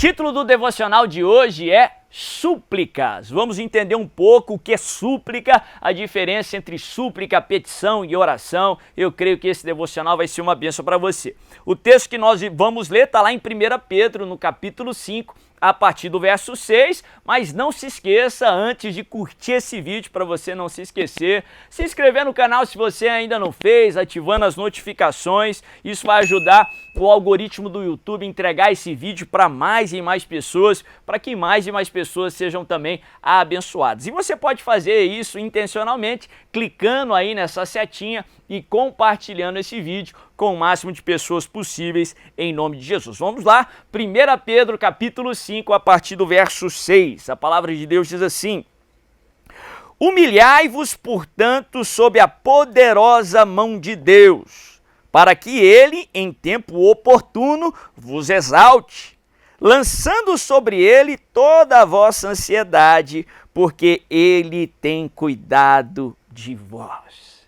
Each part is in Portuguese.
Título do devocional de hoje é súplicas. Vamos entender um pouco o que é súplica, a diferença entre súplica, petição e oração. Eu creio que esse devocional vai ser uma bênção para você. O texto que nós vamos ler está lá em 1 Pedro, no capítulo 5, a partir do verso 6, mas não se esqueça, antes de curtir esse vídeo, para você não se esquecer, se inscrever no canal se você ainda não fez, ativando as notificações. Isso vai ajudar o algoritmo do YouTube a entregar esse vídeo para mais e mais pessoas, para que mais e mais pessoas sejam também abençoadas. E você pode fazer isso intencionalmente, clicando aí nessa setinha e compartilhando esse vídeo com o máximo de pessoas possíveis, em nome de Jesus. Vamos lá, 1 Pedro capítulo 5, a partir do verso 6. A palavra de Deus diz assim: humilhai-vos, portanto, sob a poderosa mão de Deus, para que ele, em tempo oportuno, vos exalte, lançando sobre ele toda a vossa ansiedade, porque ele tem cuidado de vós.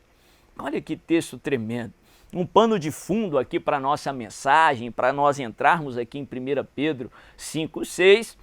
Olha que texto tremendo. Um pano de fundo aqui para a nossa mensagem, para nós entrarmos aqui em 1 Pedro 5,6.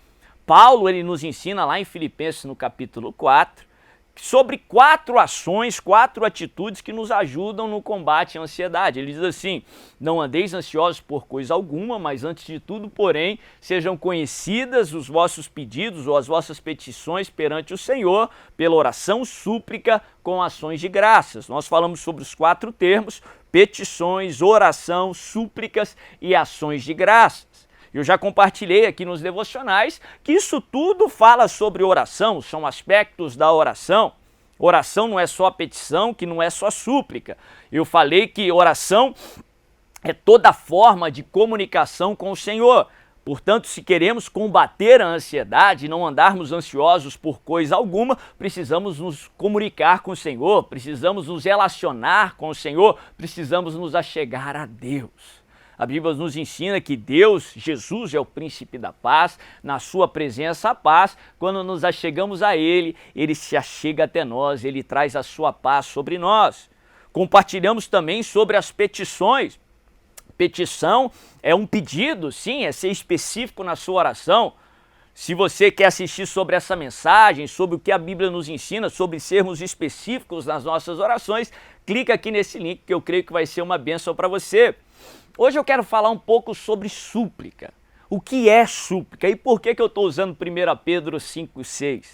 Paulo ele nos ensina lá em Filipenses no capítulo 4, sobre 4 ações, 4 atitudes que nos ajudam no combate à ansiedade. Ele diz assim: não andeis ansiosos por coisa alguma, mas antes de tudo, porém, sejam conhecidas os vossos pedidos ou as vossas petições perante o Senhor, pela oração, súplica, com ações de graças. Nós falamos sobre os 4 termos: petições, oração, súplicas e ações de graças. Eu já compartilhei aqui nos devocionais que isso tudo fala sobre oração, são aspectos da oração. Oração não é só petição, que não é só súplica. Eu falei que oração é toda forma de comunicação com o Senhor. Portanto, se queremos combater a ansiedade e não andarmos ansiosos por coisa alguma, precisamos nos comunicar com o Senhor, precisamos nos relacionar com o Senhor, precisamos nos achegar a Deus. A Bíblia nos ensina que Deus, Jesus, é o príncipe da paz, na sua presença a paz. Quando nos achegamos a Ele, Ele se achega até nós, Ele traz a sua paz sobre nós. Compartilhamos também sobre as petições. Petição é um pedido, sim, é ser específico na sua oração. Se você quer assistir sobre essa mensagem, sobre o que a Bíblia nos ensina, sobre sermos específicos nas nossas orações, clica aqui nesse link que eu creio que vai ser uma bênção para você. Hoje eu quero falar um pouco sobre súplica. O que é súplica e por que eu estou usando 1 Pedro 5,6?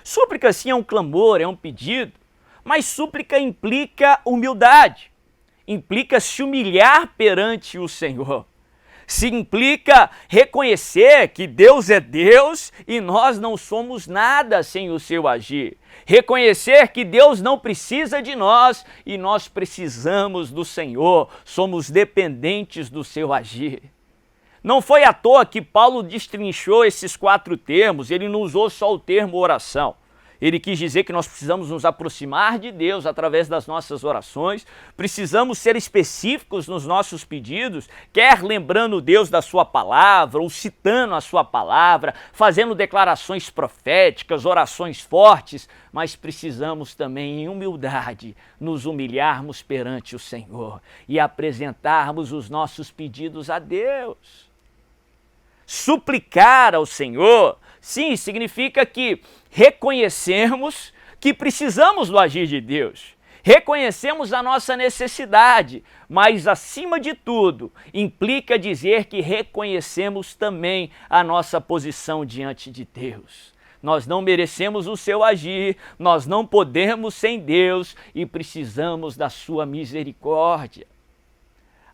Súplica sim é um clamor, é um pedido, mas súplica implica humildade, implica se humilhar perante o Senhor. Se implica reconhecer que Deus é Deus e nós não somos nada sem o seu agir. Reconhecer que Deus não precisa de nós e nós precisamos do Senhor, somos dependentes do seu agir. Não foi à toa que Paulo destrinchou esses 4 termos, ele não usou só o termo oração. Ele quis dizer que nós precisamos nos aproximar de Deus através das nossas orações, precisamos ser específicos nos nossos pedidos, quer lembrando Deus da sua palavra ou citando a sua palavra, fazendo declarações proféticas, orações fortes, mas precisamos também em humildade nos humilharmos perante o Senhor e apresentarmos os nossos pedidos a Deus. Suplicar ao Senhor, sim, significa que reconhecemos que precisamos do agir de Deus, reconhecemos a nossa necessidade, mas acima de tudo, implica dizer que reconhecemos também a nossa posição diante de Deus. Nós não merecemos o seu agir, nós não podemos sem Deus e precisamos da sua misericórdia.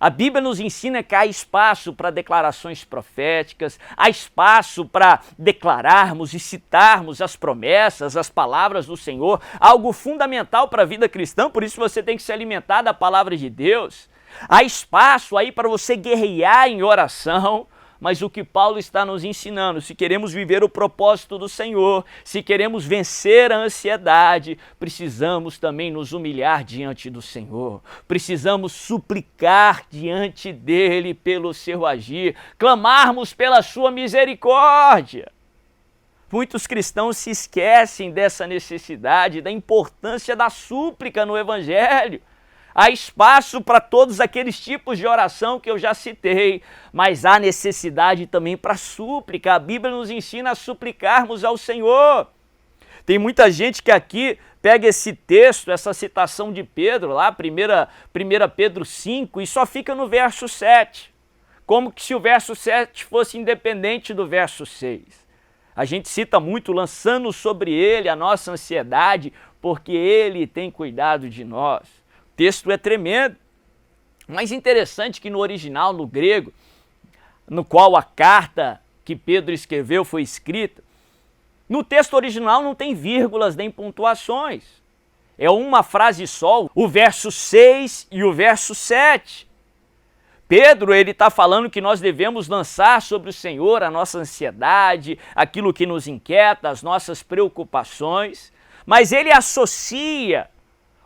A Bíblia nos ensina que há espaço para declarações proféticas, há espaço para declararmos e citarmos as promessas, as palavras do Senhor, algo fundamental para a vida cristã, por isso você tem que se alimentar da palavra de Deus. Há espaço aí para você guerrear em oração, mas o que Paulo está nos ensinando, se queremos viver o propósito do Senhor, se queremos vencer a ansiedade, precisamos também nos humilhar diante do Senhor, precisamos suplicar diante dele pelo seu agir, clamarmos pela sua misericórdia. Muitos cristãos se esquecem dessa necessidade, da importância da súplica no Evangelho. há espaço para todos aqueles tipos de oração que eu já citei, mas há necessidade também para súplica. A Bíblia nos ensina a suplicarmos ao Senhor. Tem muita gente que aqui pega esse texto, essa citação de Pedro, lá, 1 Pedro 5, e só fica no verso 7. Como que se o verso 7 fosse independente do verso 6. A gente cita muito, lançando sobre ele a nossa ansiedade, porque ele tem cuidado de nós. O texto é tremendo. Mas interessante que no original, no grego, no qual a carta que Pedro escreveu foi escrita, no texto original não tem vírgulas nem pontuações. É uma frase só, o verso 6 e o verso 7. Pedro, ele está falando que nós devemos lançar sobre o Senhor a nossa ansiedade, aquilo que nos inquieta, as nossas preocupações, mas ele associa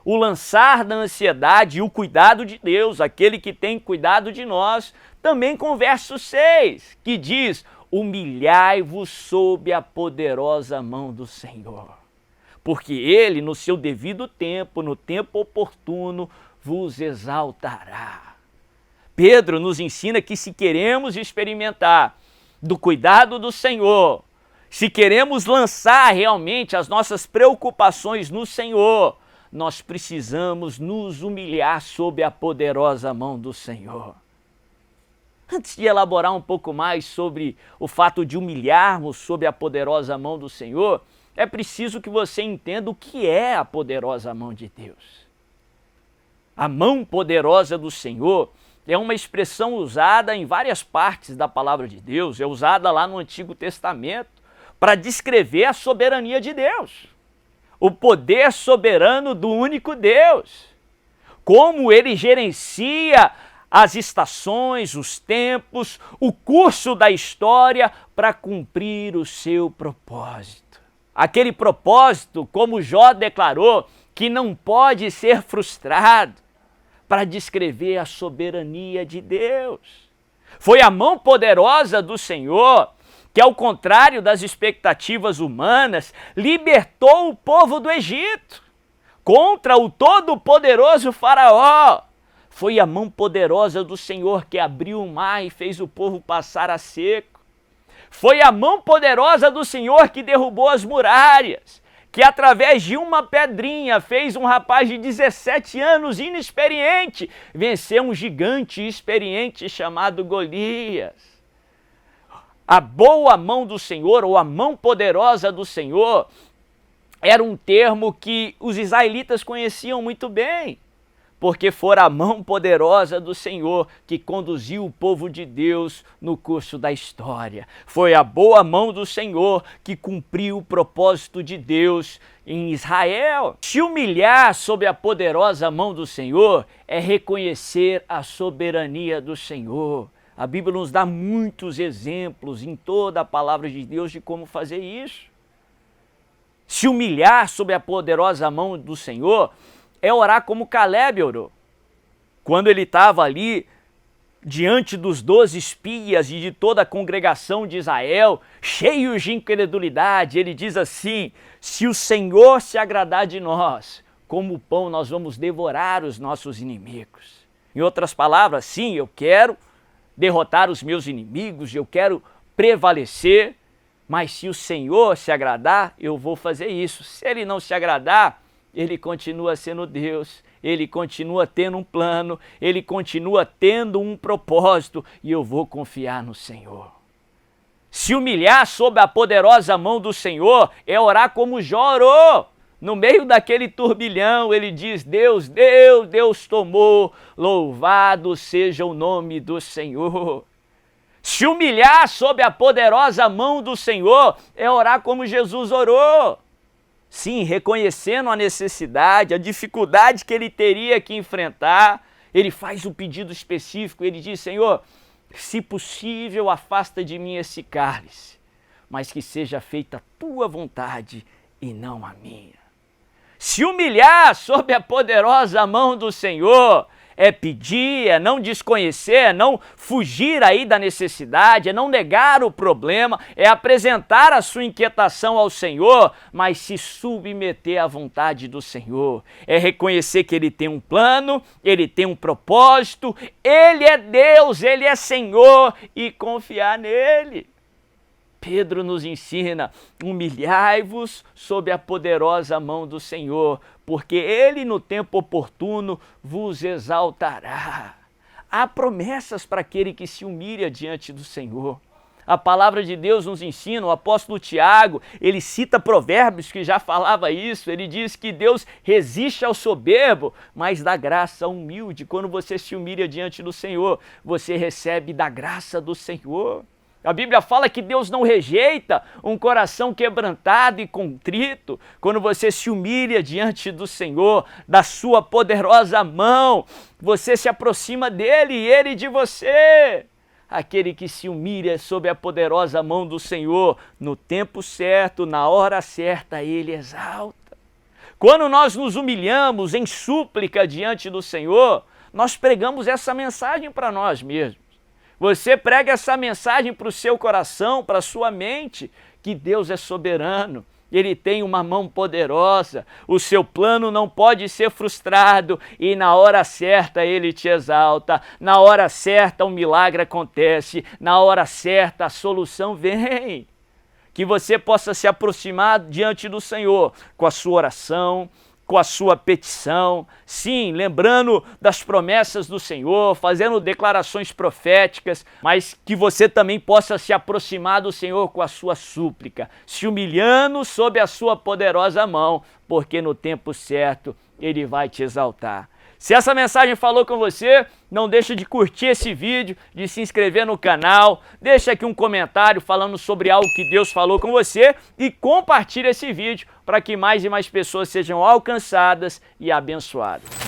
o lançar da ansiedade e o cuidado de Deus, aquele que tem cuidado de nós, também com o verso 6, que diz: humilhai-vos sob a poderosa mão do Senhor, porque ele, no seu devido tempo, no tempo oportuno, vos exaltará. Pedro nos ensina que se queremos experimentar do cuidado do Senhor, se queremos lançar realmente as nossas preocupações no Senhor, nós precisamos nos humilhar sob a poderosa mão do Senhor. Antes de elaborar um pouco mais sobre o fato de humilharmos sob a poderosa mão do Senhor, é preciso que você entenda o que é a poderosa mão de Deus. A mão poderosa do Senhor é uma expressão usada em várias partes da palavra de Deus, é usada lá no Antigo Testamento para descrever a soberania de Deus, o poder soberano do único Deus, como ele gerencia as estações, os tempos, o curso da história para cumprir o seu propósito. Aquele propósito, como Jó declarou, que não pode ser frustrado, para descrever a soberania de Deus. Foi a mão poderosa do Senhor que, ao contrário das expectativas humanas, libertou o povo do Egito contra o todo-poderoso Faraó. Foi a mão poderosa do Senhor que abriu o mar e fez o povo passar a seco. Foi a mão poderosa do Senhor que derrubou as muralhas, que através de uma pedrinha fez um rapaz de 17 anos inexperiente vencer um gigante experiente chamado Golias. A boa mão do Senhor, ou a mão poderosa do Senhor, era um termo que os israelitas conheciam muito bem, porque fora a mão poderosa do Senhor que conduziu o povo de Deus no curso da história. Foi a boa mão do Senhor que cumpriu o propósito de Deus em Israel. Se humilhar sob a poderosa mão do Senhor é reconhecer a soberania do Senhor. A Bíblia nos dá muitos exemplos em toda a palavra de Deus de como fazer isso. Se humilhar sob a poderosa mão do Senhor é orar como Caleb orou. Quando ele estava ali diante dos 12 espias e de toda a congregação de Israel, cheios de incredulidade, ele diz assim: se o Senhor se agradar de nós, como pão nós vamos devorar os nossos inimigos. Em outras palavras, sim, eu quero derrotar os meus inimigos, eu quero prevalecer, mas se o Senhor se agradar, eu vou fazer isso. Se ele não se agradar, ele continua sendo Deus, ele continua tendo um plano, ele continua tendo um propósito e eu vou confiar no Senhor. Se humilhar sob a poderosa mão do Senhor é orar como Jó orou. No meio daquele turbilhão, ele diz: Deus deu, Deus tomou, louvado seja o nome do Senhor. Se humilhar sob a poderosa mão do Senhor é orar como Jesus orou. Sim, reconhecendo a necessidade, a dificuldade que ele teria que enfrentar, ele faz um pedido específico, ele diz: Senhor, se possível, afasta de mim esse cálice, mas que seja feita a tua vontade e não a minha. Se humilhar sob a poderosa mão do Senhor é pedir, é não desconhecer, é não fugir aí da necessidade, é não negar o problema, é apresentar a sua inquietação ao Senhor, mas se submeter à vontade do Senhor. É reconhecer que Ele tem um plano, Ele tem um propósito, Ele é Deus, Ele é Senhor e confiar nele. Pedro nos ensina: humilhai-vos sob a poderosa mão do Senhor, porque Ele no tempo oportuno vos exaltará. Há promessas para aquele que se humilha diante do Senhor. A palavra de Deus nos ensina, o apóstolo Tiago, ele cita Provérbios que já falava isso, ele diz que Deus resiste ao soberbo, mas dá graça ao humilde. Quando você se humilha diante do Senhor, você recebe da graça do Senhor. A Bíblia fala que Deus não rejeita um coração quebrantado e contrito. Quando você se humilha diante do Senhor, da sua poderosa mão, você se aproxima dele e ele de você. Aquele que se humilha sob a poderosa mão do Senhor, no tempo certo, na hora certa, ele exalta. Quando nós nos humilhamos em súplica diante do Senhor, nós pregamos essa mensagem para nós mesmos. Você prega essa mensagem para o seu coração, para a sua mente, que Deus é soberano, Ele tem uma mão poderosa, o seu plano não pode ser frustrado e na hora certa Ele te exalta, na hora certa um milagre acontece, na hora certa a solução vem. Que você possa se aproximar diante do Senhor com a sua oração, com a sua petição, sim, lembrando das promessas do Senhor, fazendo declarações proféticas, mas que você também possa se aproximar do Senhor com a sua súplica, se humilhando sob a sua poderosa mão, porque no tempo certo Ele vai te exaltar. Se essa mensagem falou com você, não deixe de curtir esse vídeo, de se inscrever no canal, deixa aqui um comentário falando sobre algo que Deus falou com você e compartilhe esse vídeo para que mais e mais pessoas sejam alcançadas e abençoadas.